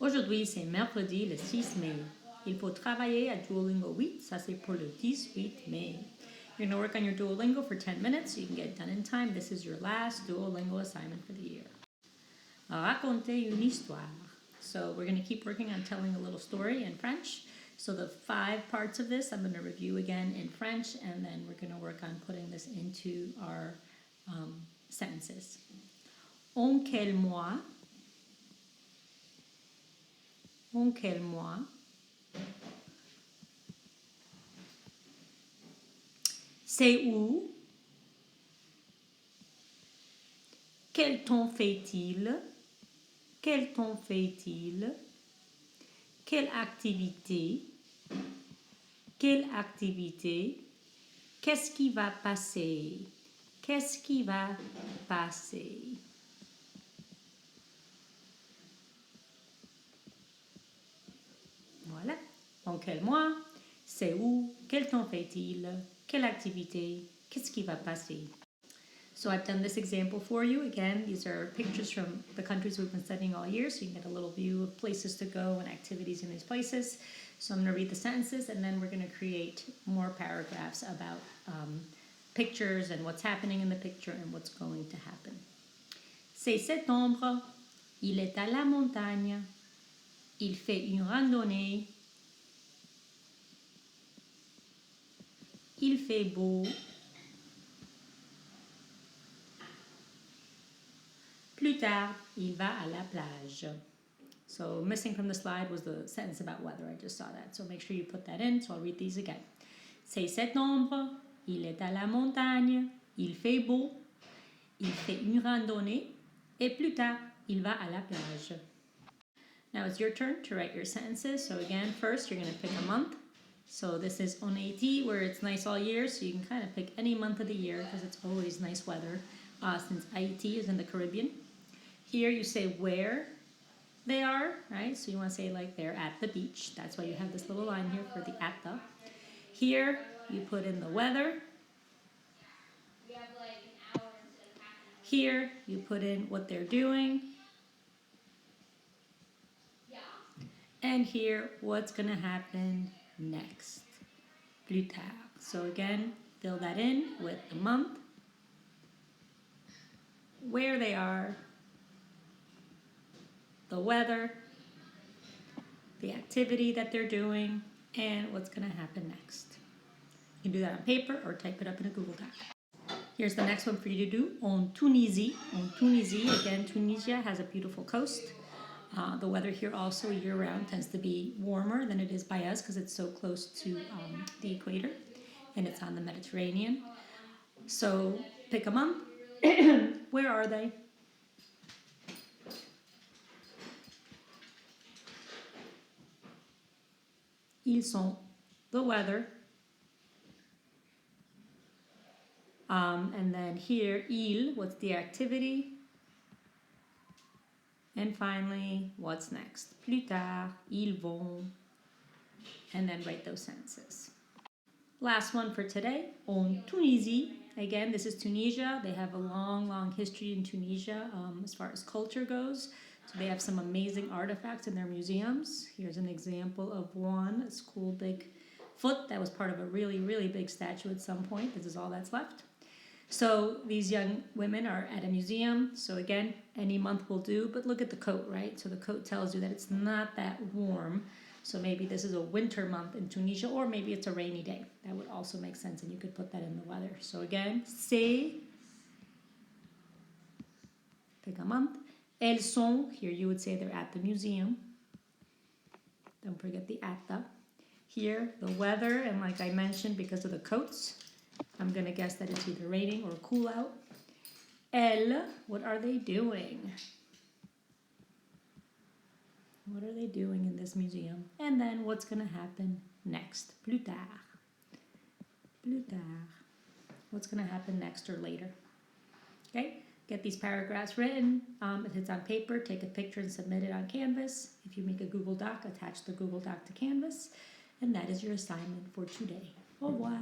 Aujourd'hui, c'est mercredi le 6 mai. Il faut travailler à Duolingo 8. Ça, c'est pour le 18 mai. You're going to work on your Duolingo for 10 minutes so you can get it done in time. This is your last Duolingo assignment for the year. Raconter une histoire. So we're going to keep working on telling a little story in French. So the 5 parts of this I'm going to review again in French, and then we're going to work on putting this into our sentences. En quel mois? En quel mois? C'est où? Quel temps fait-il? Quel temps fait-il? Quelle activité? Quelle activité? Qu'est-ce qui va passer? Qu'est-ce qui va passer? Voilà. En quel mois? C'est où? Quel temps fait-il? Quelle activité? Qu'est-ce qui va passer? So I've done this example for you. Again, these are pictures from the countries we've been studying all year, so you can get a little view of places to go and activities in these places. So I'm going to read the sentences, and then we're going to create more paragraphs about pictures and what's happening in the picture and what's going to happen. C'est septembre. Il est à la montagne. Il fait une randonnée. Il fait beau. Plus tard, il va à la plage. So missing from the slide was the sentence about weather. I just saw that. So make sure you put that in. So I'll read these again. C'est septembre. Il est à la montagne. Il fait beau. Il fait une randonnée. Et plus tard, il va à la plage. Now it's your turn to write your sentences. So again, first you're going to pick a month. So this is on AT, where it's nice all year. So you can kind of pick any month of the year because it's always nice weather since IET is in the Caribbean. Here you say where they are, right? So you want to say like they're at the beach. That's why you have this little line here for the at the. Here you put in the weather. Here you put in what they're doing. And here what's going to happen next. Plus tard. So again, fill that in with the month, where they are, the weather, the activity that they're doing, and what's going to happen next. You can do that on paper or type it up in a Google Doc. Here's the next one for you to do. En Tunisie. En Tunisie, again, Tunisia has a beautiful coast. The weather here also year-round tends to be warmer than it is by us because it's so close to the equator, and it's on the Mediterranean. So pick a month. Where are they? Ils sont, the weather. And then here, il, what's the activity? And finally, what's next? Plus tard, ils vont. And then write those sentences. Last one for today. En Tunisie. Again, this is Tunisia. They have a long, long history in Tunisia as far as culture goes. So they have some amazing artifacts in their museums. Here's an example of one, a school big foot that was part of a really, really big statue at some point. This is all that's left. So these young women are at a museum. So again, any month will do, but look at the coat, right? So the coat tells you that it's not that warm. So maybe this is a winter month in Tunisia, or maybe it's a rainy day. That would also make sense, and you could put that in the weather. So again, c'est, pick a month. Elles sont, here you would say they're at the museum. Don't forget the at the. Here, the weather, and like I mentioned, because of the coats, I'm going to guess that it's either raining or cool out. Elles, what are they doing? What are they doing in this museum? And then what's going to happen next? Plus tard. Plus tard. What's going to happen next or later? Okay, get these paragraphs written. If it's on paper, take a picture and submit it on Canvas. If you make a Google Doc, attach the Google Doc to Canvas. And that is your assignment for today. Au revoir.